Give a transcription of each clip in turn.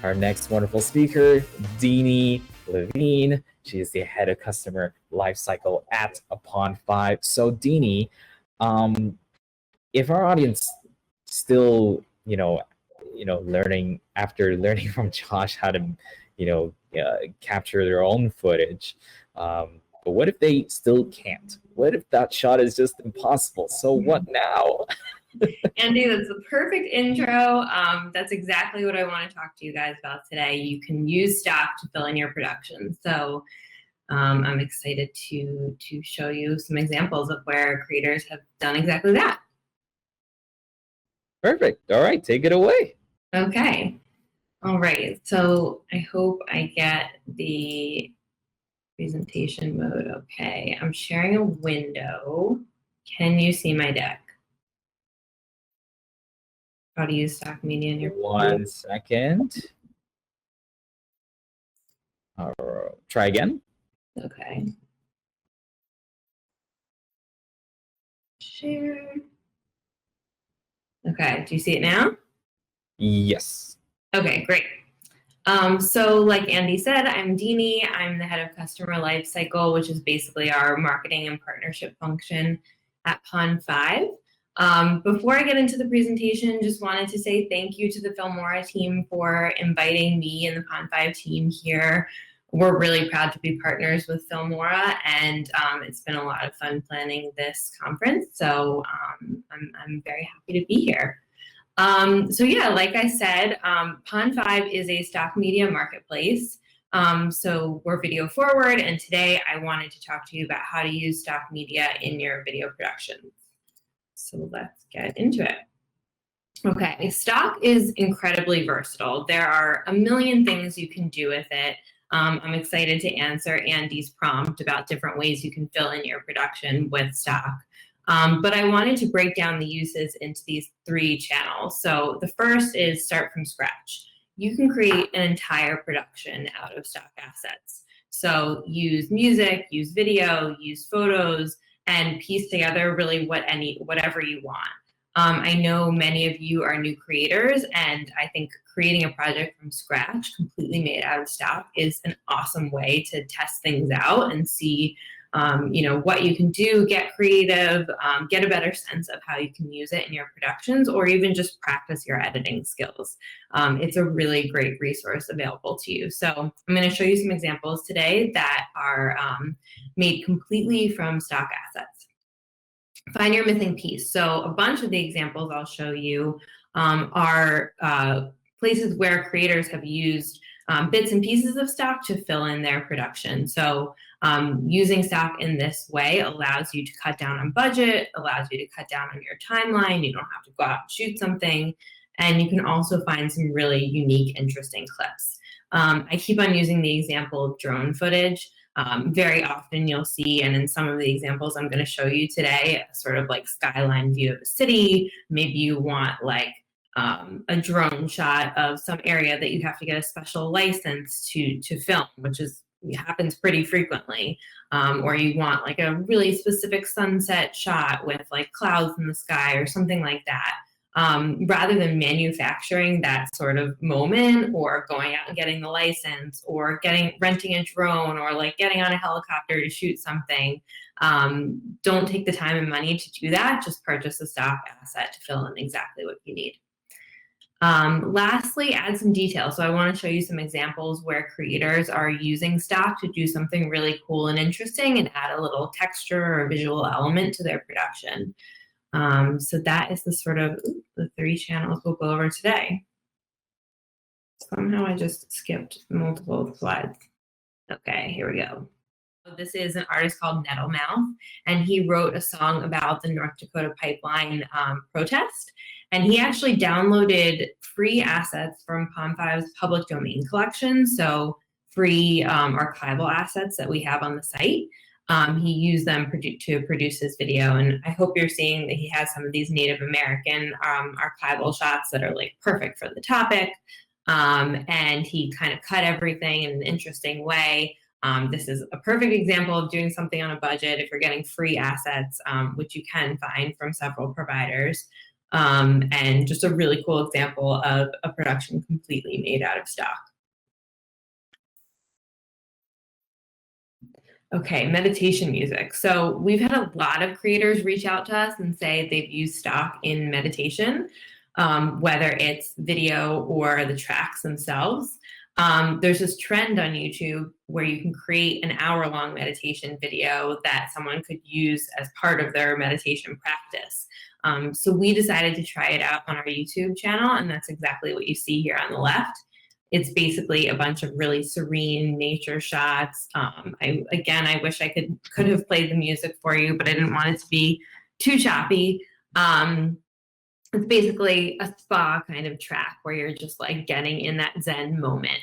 our next wonderful speaker, Deanie Levine. She is the head of customer lifecycle at Pond5. So Deanie, if our audience still, learning from Josh how to, capture their own footage, but what if they still can't? What if that shot is just impossible? So what now? Andy, that's the perfect intro. That's exactly what I want to talk to you guys about today. You can use stock to fill in your production. So I'm excited to show you some examples of where creators have done exactly that. Perfect. All right, take it away. Okay. All right. So I hope I get the presentation mode. Okay. I'm sharing a window. Can you see my deck? How to use stock media in your 1 second. Try again. Okay. Share. Okay, do you see it now? Yes. Okay, great. So like Andy said, I'm Deanie. I'm the head of customer lifecycle, which is basically our marketing and partnership function at Pond5. Before I get into the presentation, just wanted to say thank you to the Filmora team for inviting me and the Pond5 team here. We're really proud to be partners with Filmora, and it's been a lot of fun planning this conference. So I'm very happy to be here. So yeah, like I said, Pond5 is a stock media marketplace. So we're video forward, and today I wanted to talk to you about how to use stock media in your video productions. So let's get into it. Okay, stock is incredibly versatile. There are a million things you can do with it. I'm excited to answer Andy's prompt about different ways you can fill in your production with stock. But I wanted to break down the uses into these 3 channels. So the first is start from scratch. You can create an entire production out of stock assets. So use music, use video, use photos, and piece together really whatever you want. I know many of you are new creators, and I think creating a project from scratch, completely made out of stock, is an awesome way to test things out and see what you can do, get creative, get a better sense of how you can use it in your productions, or even just practice your editing skills. It's a really great resource available to you. So I'm going to show you some examples today that are made completely from stock assets. Find your missing piece. So a bunch of the examples I'll show you are places where creators have used bits and pieces of stock to fill in their production. So using stock in this way allows you to cut down on budget, allows you to cut down on your timeline. You don't have to go out and shoot something. And you can also find some really unique, interesting clips. I keep on using the example of drone footage. Very often you'll see, and in some of the examples I'm going to show you today, a sort of like skyline view of a city. Maybe you want like a drone shot of some area that you have to get a special license to film, which happens pretty frequently. Or you want like a really specific sunset shot with like clouds in the sky or something like that. Rather than manufacturing that sort of moment or going out and getting the license or renting a drone or like getting on a helicopter to shoot something, don't take the time and money to do that. Just purchase a stock asset to fill in exactly what you need. Lastly, add some detail. So I want to show you some examples where creators are using stock to do something really cool and interesting and add a little texture or visual element to their production. So that is the sort of the 3 channels we'll go over today. Somehow I just skipped multiple slides. Okay, here we go. This is an artist called Nettlemouth, and he wrote a song about the North Dakota pipeline protest. And he actually downloaded free assets from Pond5's public domain collection, so free archival assets that we have on the site. He used them to produce his video, and I hope you're seeing that he has some of these Native American archival shots that are like perfect for the topic. And he kind of cut everything in an interesting way. This is a perfect example of doing something on a budget if you're getting free assets, which you can find from several providers. and just a really cool example of a production completely made out of stock. Okay, meditation music. So we've had a lot of creators reach out to us and say they've used stock in meditation, whether it's video or the tracks themselves. There's this trend on YouTube where you can create an hour-long meditation video that someone could use as part of their meditation practice. So we decided to try it out on our YouTube channel, and that's exactly what you see here on the left. It's basically a bunch of really serene nature shots. I wish I could have played the music for you, but I didn't want it to be too choppy. It's basically a spa kind of track where you're just like getting in that Zen moment.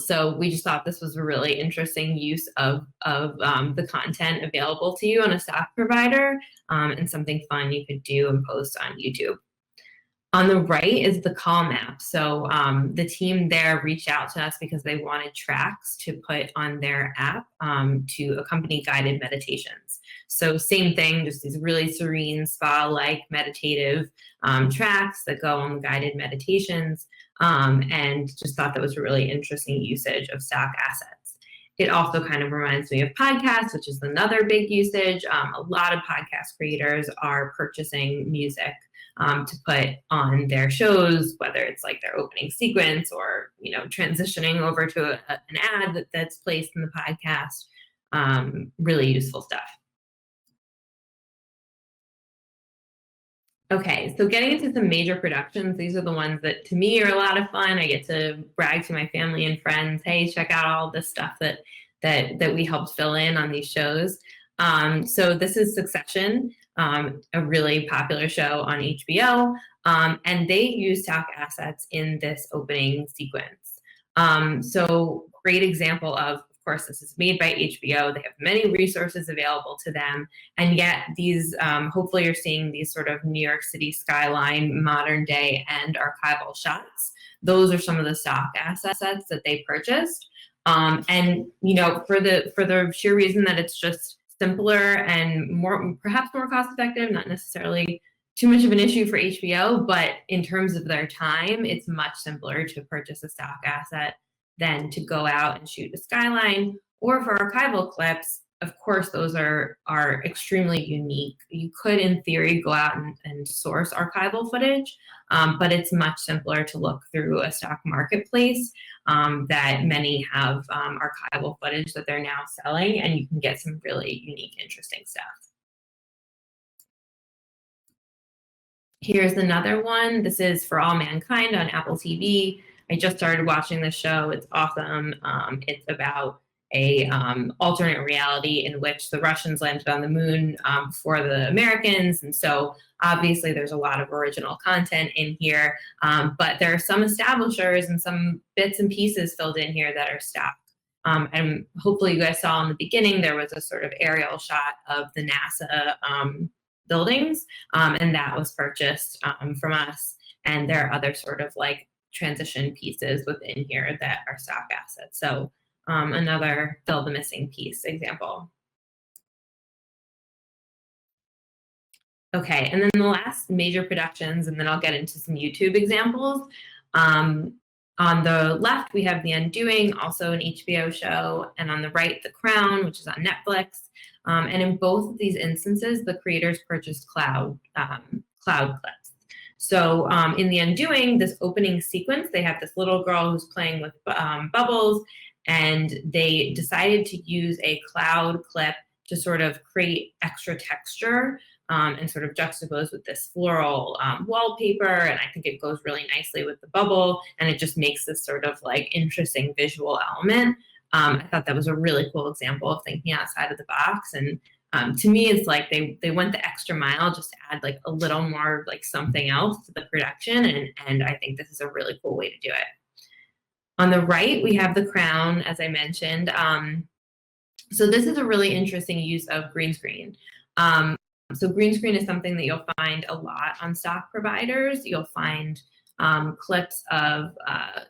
So we just thought this was a really interesting use of the content available to you on a stock provider, and something fun you could do and post on YouTube. On the right is the call map. So the team there reached out to us because they wanted tracks to put on their app to accompany guided meditations. So same thing, just these really serene spa-like meditative tracks that go on the guided meditations, and just thought that was a really interesting usage of stock assets. It also kind of reminds me of podcasts, which is another big usage. A lot of podcast creators are purchasing music to put on their shows, whether it's like their opening sequence or, you know, transitioning over to an ad that's placed in the podcast. Really useful stuff. Okay, so getting into some major productions, these are the ones that to me are a lot of fun. I get to brag to my family and friends, hey, check out all this stuff that we helped fill in on these shows. So this is Succession, a really popular show on HBO, and they use stock assets in this opening sequence. So great example of course, this is made by HBO. They have many resources available to them, and yet these, hopefully you're seeing these sort of New York City skyline, modern day and archival shots. Those are some of the stock assets that they purchased. And you know, for the sheer reason that it's just simpler and perhaps more cost effective, not necessarily too much of an issue for HBO, but in terms of their time, it's much simpler to purchase a stock asset than to go out and shoot a skyline. Or for archival clips, of course, those are extremely unique. You could, in theory, go out and source archival footage, but it's much simpler to look through a stock marketplace that many have archival footage that they're now selling, and you can get some really unique, interesting stuff. Here's another one. This is For All Mankind on Apple TV. I just started watching this show. It's awesome. It's about a alternate reality in which the Russians landed on the moon before the Americans. And so obviously there's a lot of original content in here, but there are some establishers and some bits and pieces filled in here that are stock. And hopefully you guys saw in the beginning, there was a sort of aerial shot of the NASA buildings, and that was purchased from us. And there are other sort of like transition pieces within here that are stock assets. So another fill the missing piece example. Okay, and then the last major productions, and then I'll get into some YouTube examples. On the left, we have The Undoing, also an HBO show, and on the right, The Crown, which is on Netflix. And in both of these instances, the creators purchased cloud clips. So in The Undoing, this opening sequence, they have this little girl who's playing with bubbles, and they decided to use a cloud clip to sort of create extra texture and sort of juxtapose with this floral wallpaper. And I think it goes really nicely with the bubble, and it just makes this sort of like interesting visual element. I thought that was a really cool example of thinking outside of the box. And to me, it's like they went the extra mile just to add like a little more like something else to the production. And I think this is a really cool way to do it. On the right, we have The Crown, as I mentioned. So this is a really interesting use of green screen. So green screen is something that you'll find a lot on stock providers. You'll find clips of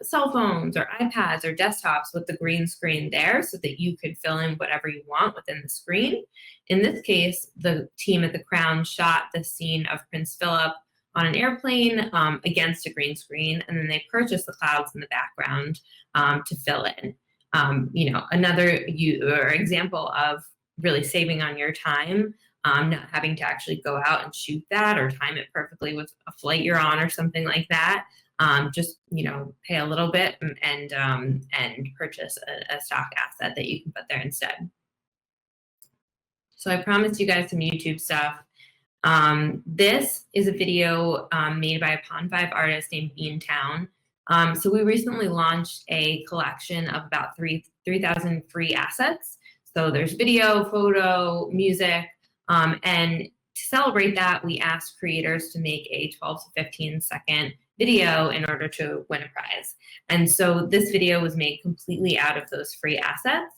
cell phones or iPads or desktops with the green screen there so that you could fill in whatever you want within the screen. In this case, the team at The Crown shot the scene of Prince Philip on an airplane against a green screen, and then they purchase the clouds in the background to fill in. You know, another example of really saving on your time, not having to actually go out and shoot that or time it perfectly with a flight you're on or something like that. Just, you know, pay a little bit and purchase a stock asset that you can put there instead. So I promised you guys some YouTube stuff. This is a video made by a Pond5 artist named Beantown. So we recently launched a collection of about 3,000 free assets. So there's video, photo, music, and to celebrate that, we asked creators to make a 12 to 15 second video in order to win a prize. And so this video was made completely out of those free assets.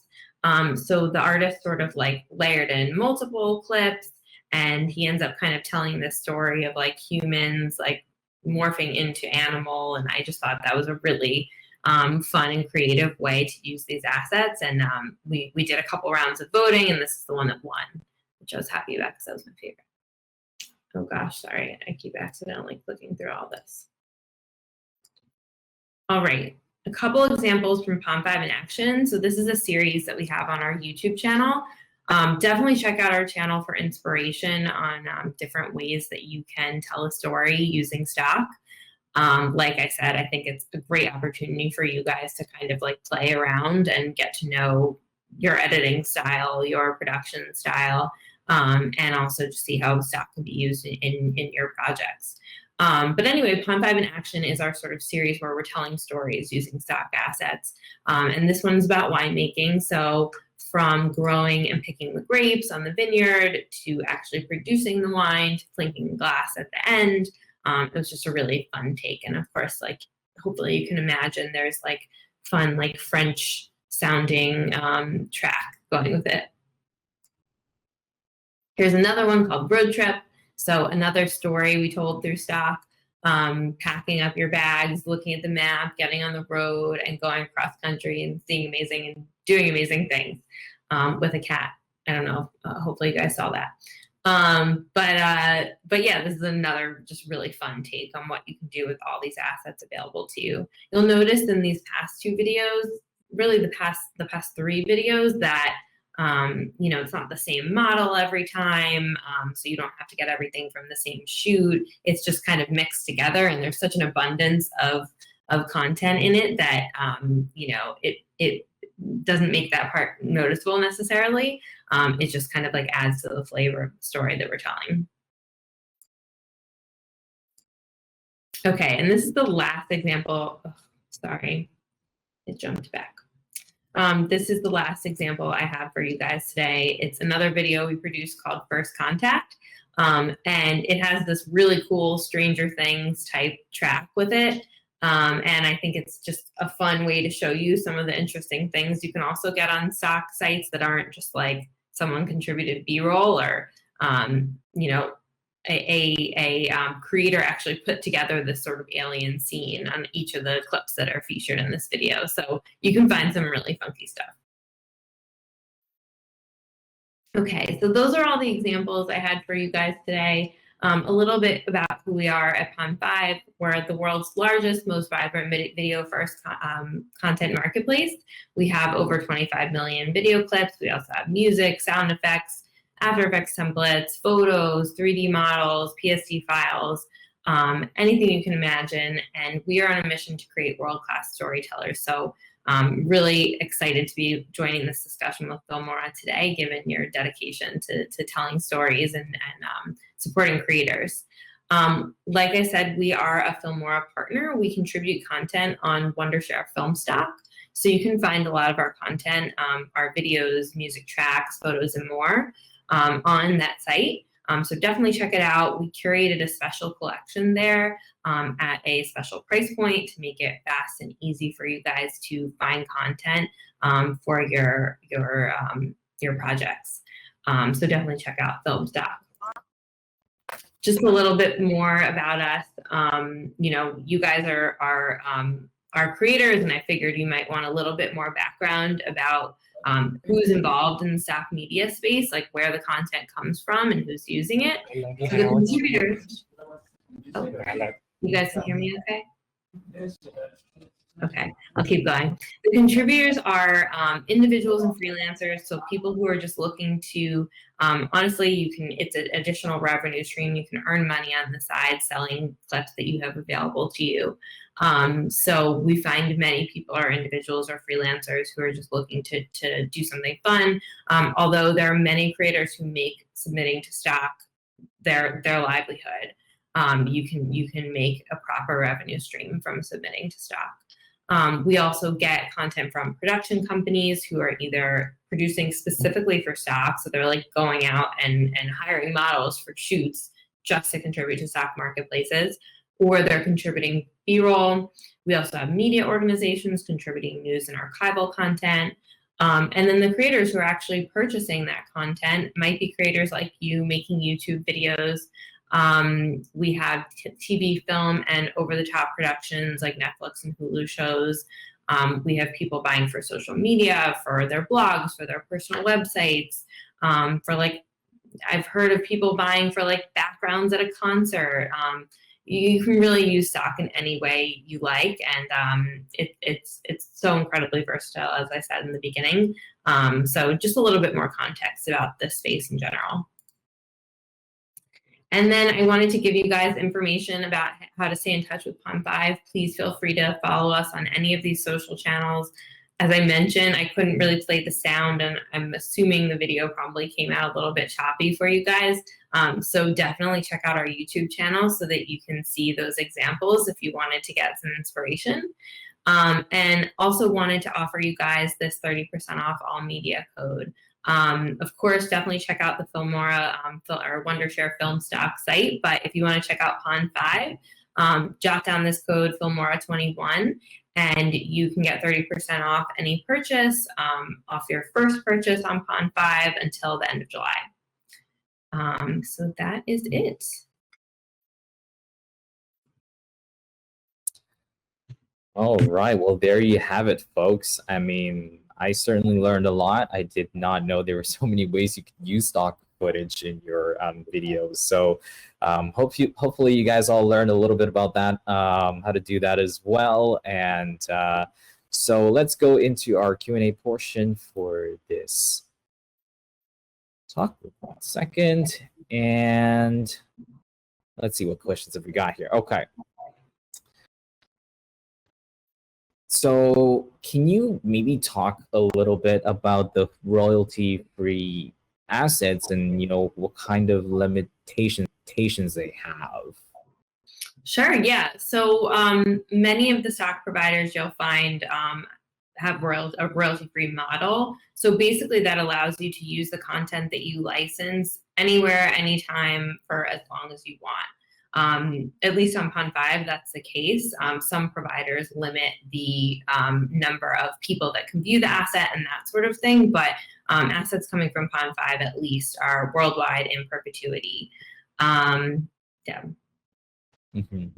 So the artist sort of like layered in multiple clips, and he ends up kind of telling this story of like humans like morphing into animal. And I just thought that was a really fun and creative way to use these assets. And we did a couple rounds of voting, and this is the one that won, which I was happy about because that was my favorite. Oh gosh, sorry, I keep accidentally clicking through all this. All right, a couple examples from Pond5 In Action. So this is a series that we have on our YouTube channel. Definitely check out our channel for inspiration on different ways that you can tell a story using stock. Like I said, I think it's a great opportunity for you guys to kind of like play around and get to know your editing style, your production style, and also to see how stock can be used in your projects. But anyway, Pond5 In Action is our sort of series where we're telling stories using stock assets. And this one's about winemaking. So from growing and picking the grapes on the vineyard to actually producing the wine to clinking the glass at the end. It was just a really fun take. And of course, like, hopefully you can imagine there's like fun, like French sounding track going with it. Here's another one called Road Trip. So another story we told through stock, packing up your bags, looking at the map, getting on the road and going cross country and seeing amazing and doing amazing things with a cat. I don't know, hopefully you guys saw that. But yeah, this is another just really fun take on what you can do with all these assets available to you. You'll notice in these past two videos, really the past three videos, that you know, it's not the same model every time, so you don't have to get everything from the same shoot. It's just kind of mixed together, and there's such an abundance of content in it that you know, it doesn't make that part noticeable necessarily. It just kind of like adds to the flavor of the story that we're telling. Okay, and this is the last example. Oh, sorry, it jumped back. This is the last example I have for you guys today. It's another video we produced called First Contact. And it has this really cool Stranger Things type track with it. And I think it's just a fun way to show you some of the interesting things you can also get on stock sites that aren't just like someone contributed B-roll, or you know, a creator actually put together this sort of alien scene on each of the clips that are featured in this video. So you can find some really funky stuff. Okay, so those are all the examples I had for you guys today. A little bit about who we are at Pond5. We're the world's largest, most vibrant video first content marketplace. We have over 25 million video clips. We also have music, sound effects, After Effects templates, photos, 3D models, PSD files, anything you can imagine. And we are on a mission to create world-class storytellers. So really excited to be joining this discussion with Filmora today, given your dedication to telling stories and supporting creators. Like I said, we are a Filmora partner. We contribute content on Wondershare film stock. So you can find a lot of our content, our videos, music tracks, photos, and more on that site. So definitely check it out. We curated a special collection there at a special price point to make it fast and easy for you guys to find content for your projects. So definitely check out film stock. Just a little bit more about us. You know, you guys are our creators, and I figured you might want a little bit more background about who's involved in the stock media space, like where the content comes from and who's using it. So the contributors. Oh, you guys can hear me okay? Okay, I'll keep going. The contributors are individuals and freelancers, so people who are just looking to, honestly, it's an additional revenue stream. You can earn money on the side selling clips that you have available to you. So we find many people are individuals or freelancers who are just looking to do something fun, although there are many creators who make submitting to stock their livelihood. You can make a proper revenue stream from submitting to stock. We also get content from production companies who are either producing specifically for stock, so they're like going out and hiring models for shoots just to contribute to stock marketplaces, or they're contributing B-roll. We also have media organizations contributing news and archival content. And then the creators who are actually purchasing that content might be creators like you making YouTube videos. We have TV, film, and over-the-top productions like Netflix and Hulu shows. We have people buying for social media, for their blogs, for their personal websites, for like, I've heard of people buying for like backgrounds at a concert. You can really use stock in any way you like, and it's so incredibly versatile, as I said in the beginning. So just a little bit more context about this space in general. And then I wanted to give you guys information about how to stay in touch with Pond5. Please feel free to follow us on any of these social channels. As I mentioned, I couldn't really play the sound, and I'm assuming the video probably came out a little bit choppy for you guys. So definitely check out our YouTube channel so that you can see those examples if you wanted to get some inspiration. And also wanted to offer you guys this 30% off all media code. Of course, definitely check out the Filmora or Wondershare film stock site. But if you want to check out Pond5, jot down this code Filmora21, and you can get 30% off any purchase, off your first purchase on Pond5 until the end of July. So that is it. All right. Well, there you have it, folks. I mean, I certainly learned a lot. I did not know there were so many ways you could use stock footage in your videos. So hopefully you guys all learned a little bit about that, how to do that as well. And so let's go into our Q&A portion for this talk. 1 second. And let's see what questions have we got here. Okay. So can you maybe talk a little bit about the royalty-free assets and, you know, what kind of limitations they have? Sure, yeah. So many of the stock providers you'll find have a royalty-free model. So basically that allows you to use the content that you license anywhere, anytime, for as long as you want. At least on Pond5, that's the case. Some providers limit the number of people that can view the asset and that sort of thing, but assets coming from Pond5 at least are worldwide in perpetuity. Yeah. Mm-hmm.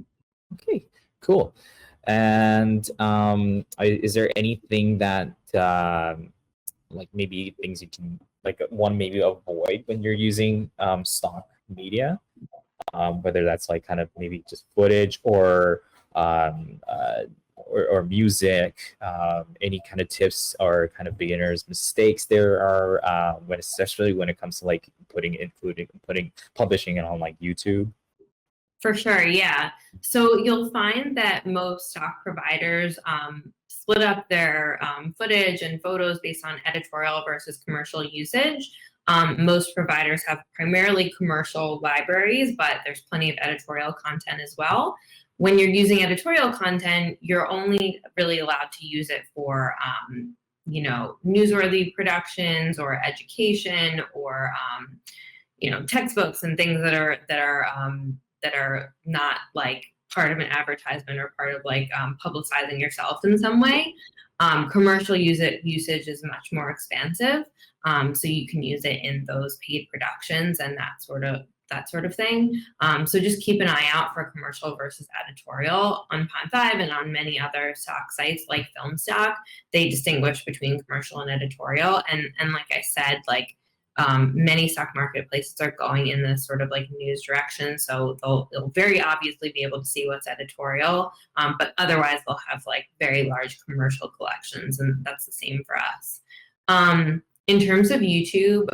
Okay, cool. And is there anything that like maybe things you can maybe avoid when you're using stock media? Whether that's like kind of maybe just footage or music, any kind of tips or kind of beginners mistakes there are especially when it comes to like publishing it on like YouTube? For sure, yeah. So you'll find that most stock providers split up their footage and photos based on editorial versus commercial usage. Most providers have primarily commercial libraries, but there's plenty of editorial content as well. When you're using editorial content, you're only really allowed to use it for, you know, newsworthy productions or education or, you know, textbooks and things that are not like part of an advertisement or part of like publicizing yourself in some way. Commercial usage is much more expansive. So you can use it in those paid productions and that sort of thing. So just keep an eye out for commercial versus editorial on Pond5 and on many other stock sites like Film Stock. They distinguish between commercial and editorial. And like I said, like many stock marketplaces are going in this sort of like news direction. So they'll very obviously be able to see what's editorial, but otherwise they'll have like very large commercial collections, and that's the same for us. In terms of YouTube,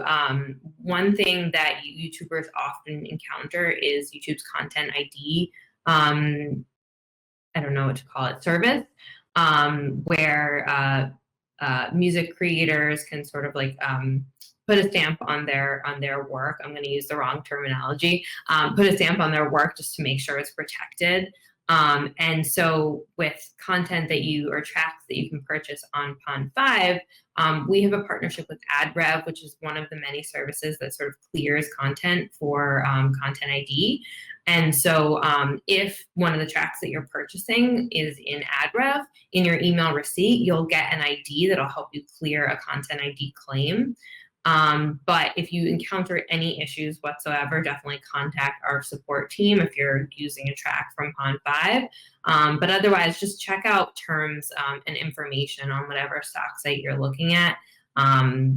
one thing that YouTubers often encounter is YouTube's content ID. I don't know what to call it, service, where music creators can sort of like put a stamp on their work. I'm going to use the wrong terminology. Put a stamp on their work just to make sure it's protected. And so with content that or tracks that you can purchase on Pond5, we have a partnership with AdRev, which is one of the many services that sort of clears content for Content ID. And so if one of the tracks that you're purchasing is in AdRev, in your email receipt, you'll get an ID that'll help you clear a Content ID claim. But if you encounter any issues whatsoever, definitely contact our support team if you're using a track from Pond5. But otherwise, just check out terms and information on whatever stock site you're looking at,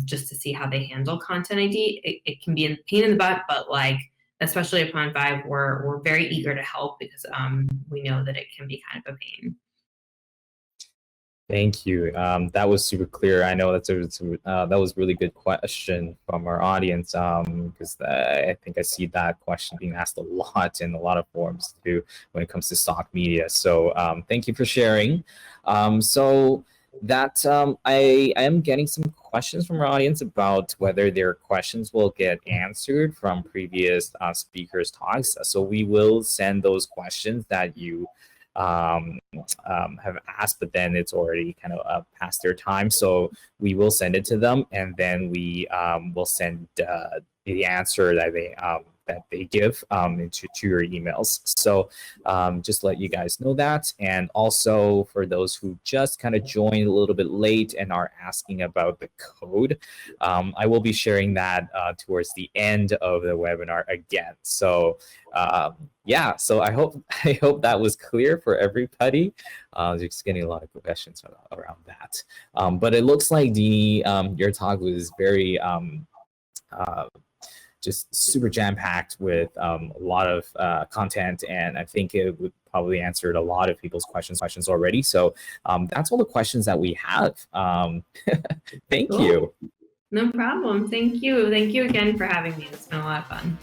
just to see how they handle Content ID. It can be a pain in the butt, but like, especially at Pond5, we're very eager to help because we know that it can be kind of a pain. Thank you. That was super clear. I know that was a really good question from our audience, because I think I see that question being asked a lot in a lot of forums too when it comes to stock media. So thank you for sharing. So that I am getting some questions from our audience about whether their questions will get answered from previous speakers' talks. So we will send those questions that you have asked, but then it's already kind of past their time. So we will send it to them, and then we will send the answer that they give to your emails. So just let you guys know that. And also for those who just kind of joined a little bit late and are asking about the code, I will be sharing that towards the end of the webinar again. So yeah, so I hope that was clear for everybody. Just getting a lot of questions around that. But it looks like Deanie, your talk was very just super jam-packed with a lot of content, and I think it would probably answered a lot of people's questions already. So that's all the questions that we have. Thank you. No problem. Thank you. Thank you again for having me. It's been a lot of fun.